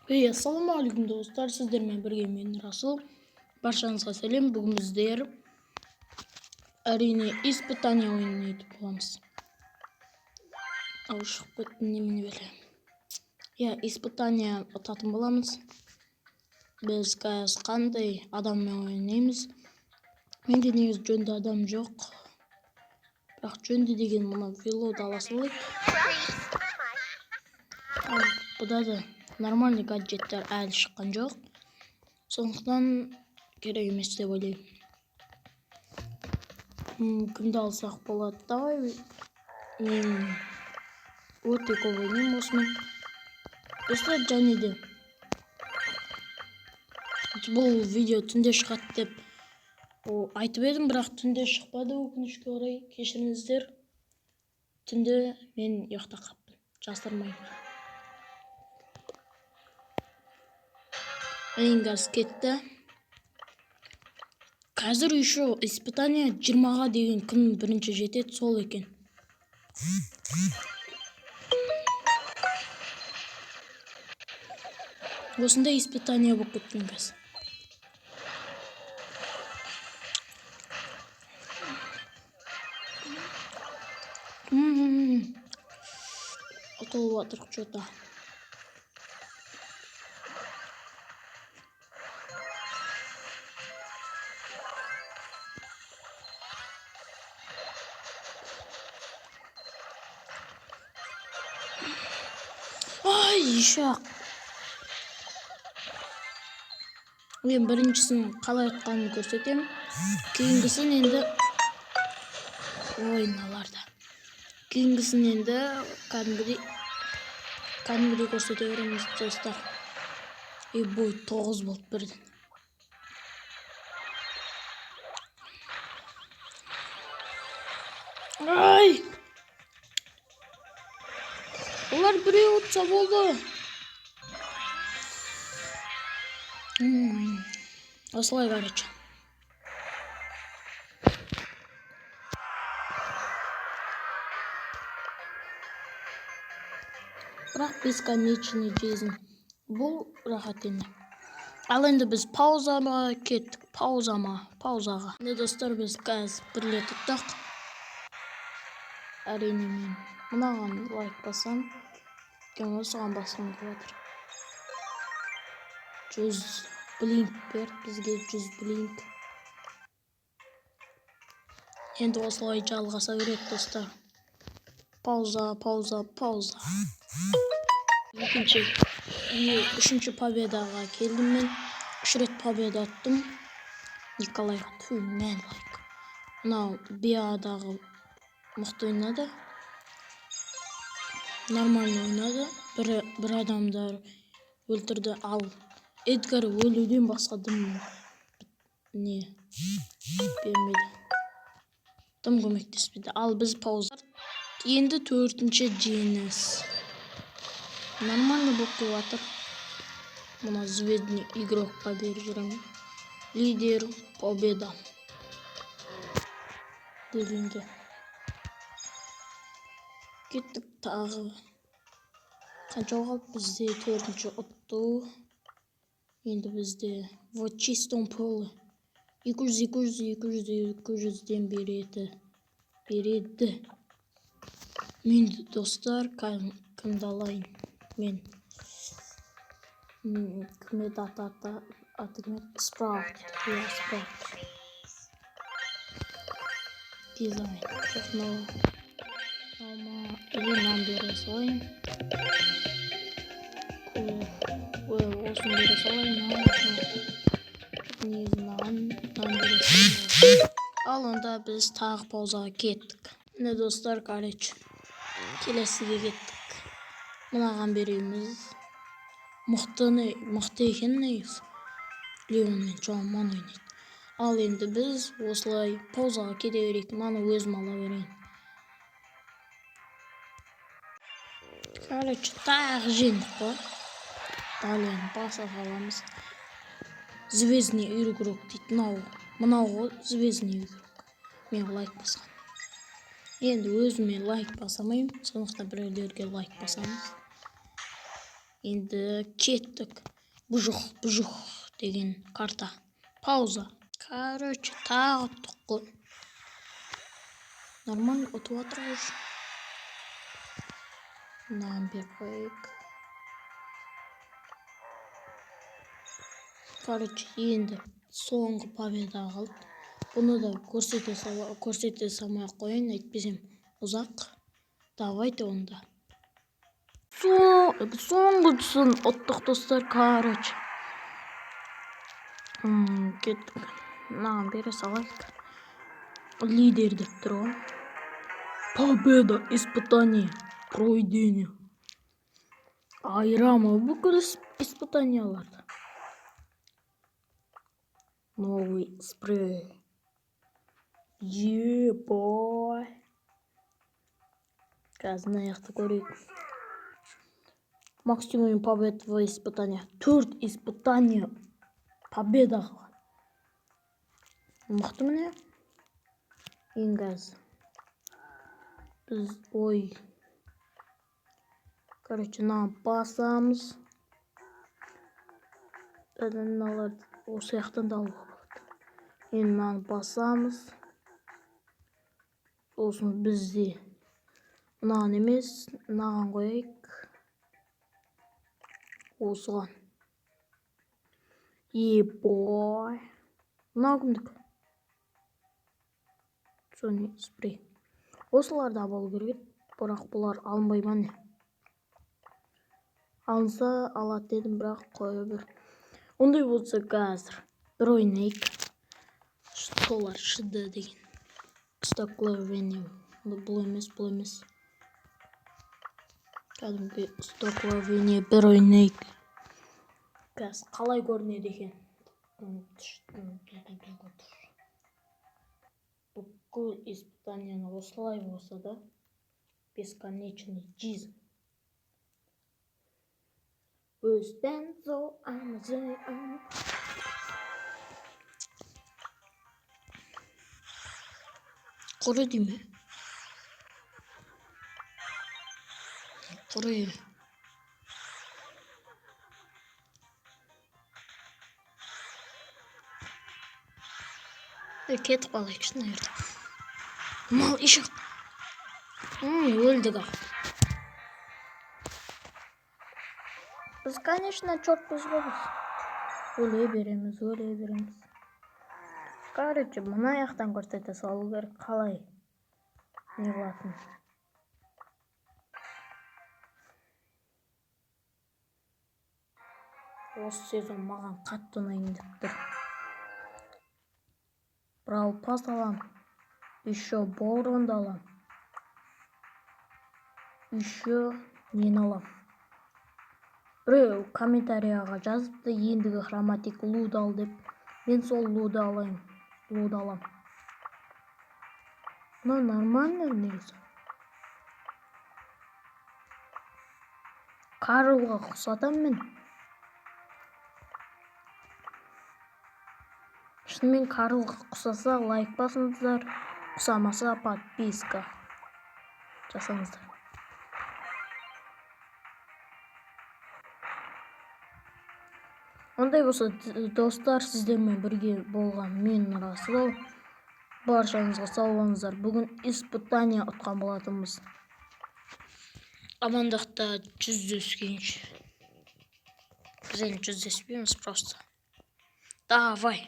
Ассалаумағалейкум достар, сіздермен бірге мен Расул. Баршаңызға сәлем. Бүгін біздер әрине испытание ойынын айтып боламыз. Ау шығып кетті немене беле. Испытание ататын боламыз. Біз қазір қандай адаммен ойнаймыз. Менде негізі жөнді адам жоқ. Бірақ жөнді деген мына велоды ала салайық. Бұда да нормальный гаджеттер әлі шыққан жоқ. Сондықтан керек емес деп ойлаймын. Кімді алсақ болады? Давай мен өте көп ойнаймын осымен. Достар, және де бұл видео түнде шығады деп айтып едім, бірақ түнде шықпады, өкінішке орай. Кешіріңіздер. Түнде мен ұйықтап қалыппын, жасырмаймын. Ең газ кетті. Қазір еще испытание 20-ға деген кім бірінші жетеді, сол екен. Осында испытание болып кеткен газ. Отолып атырық что-то. Еще мен біріншісін қалай атқанын көрсетемін. Кейінгісін енді ойналарда. Кейінгісін енді кәдімгідей көрсете береміз достар. Бой 9 болды бірден. Олар біреу ұтса болды. Осылай короче. Бірақ бесконечный жизнь. Бұл рахат енді. Ал енді біз паузаға кеттік. Паузаға. Не достар, біз қазір бірле тұттық. Әрине мен мынаған лайк басам. Өйткені осыған басым келеді. 100 блинк берді бізге, 100 блинк. Енді осылай жалғаса береді достар. Пауза. Үшінші победаға келдім мен. 3 рет победа аттым. Николайға мен лайк. Мынау биадағы мықты ойнады. Нормально ойнады. Бір адамдар өлтірді. Ал Эдгар өлуден басқа дым бермеді. Дым көмектеспеді. Ал біз пауза. Енді 4-ші жеңіс. Нормально болып келіп жатыр. Мына звездный игрокқа беріп жүремін. Лидер победа. Дегенге. Кеттік тағы. Қанша қалды? Бізде 4-ші ұтты. Енді бізде вот чистом поле 200-ден береді. Мен достар, кімді алайын? Мен кімді аты Спраут. Дизайн. Или нам бере салайын. Осыны бере салайын. Ал онда біз тағы паузаға кеттік. Не достар, короче. Келесіге кеттік. Мынаған береміз. Мықты екен негізі. Леонмен жауыман ойнайды. Ал енді біз осылай паузаға кете берейік. Маны өзім ала берейін. Короче, тағы жеңдік қой. Дален баса қаламыз. Звездный игрок дейді. Мынау звездный игрок. Мен лайк басам. Енді өзіме лайк басамайым. Сондықтан біреулерге лайк басамыз. Енді кеттік. Бұжық деген карта. Пауза. Короче, тағы тұқы. Нормально ұтып атыр уже. Мынаны беріп қойайық. Короче, енді соңғы победа қалды. Бұны да көрсете салмай қойын, әйтпесем ұзақ. Давайте онда. Соңғысын ұттық достар, короче. Кеттік. Мынаған бере салайық. Лидер деп тұр ғой. Победа, испытание, пройдение. Айрама бүкіл испытанияларды. Новый спрей. Ебой. Қазір аяқты көрейік. Максимум побед в испытания. 4 испытания. Победа қылған. Мықты міне. Енгаз. Біз ой. Короче, басамыз. Мыналарды осы яқтан да алуға болады. Енді мынаны басамыз. Сосын бізде мынаған емес, мынаған қойайық. Осыған. Ебой. Мынау кімдікі? Соны спрей. Осыларда болу керек, бірақ бұлар алынбай ма не? Алынса алады дедім, бірақ қоя бер. Ондай болса қазір бір ойнайық. Солар шыды деген. Стокловение. Бұл емес. Кәдімгі стокловение бір ойнайық. Қазір қалай көрінеді екен? Бүкіл испытанияны осылай болса да, бесконечный жизнь. Құры дейме? Құры. Кетіп қалайық шын ерді. Мал ешік. Өлдігі. Біз, конечно, чортпыз болыз. Өле береміз. Короче, мұна аяқтан көрсете салу керек, қалай не қылатын. Осы сезон маған қатты ұнайын деп тұр. Брау пас алам. Еще борынды алам. Еще нені алам. Біреу комментарияға жазыпты, ендігі хроматик луд ал деп. Мен сол луд алам. Но нормально негізі. Карлға құсатам мен. Шынымен Карлға құсаса лайк басыңыздар, құсамаса подписка жасаңыздар. Ондай болса, достар, сіздермен бірге болған мен Расыл. Баршаңызға сау болыңыздар. Бүгін испытание ұтқан болатынбыз. Амандықта жүздескенше. Біз енді жүздеспейміз просто. Давай.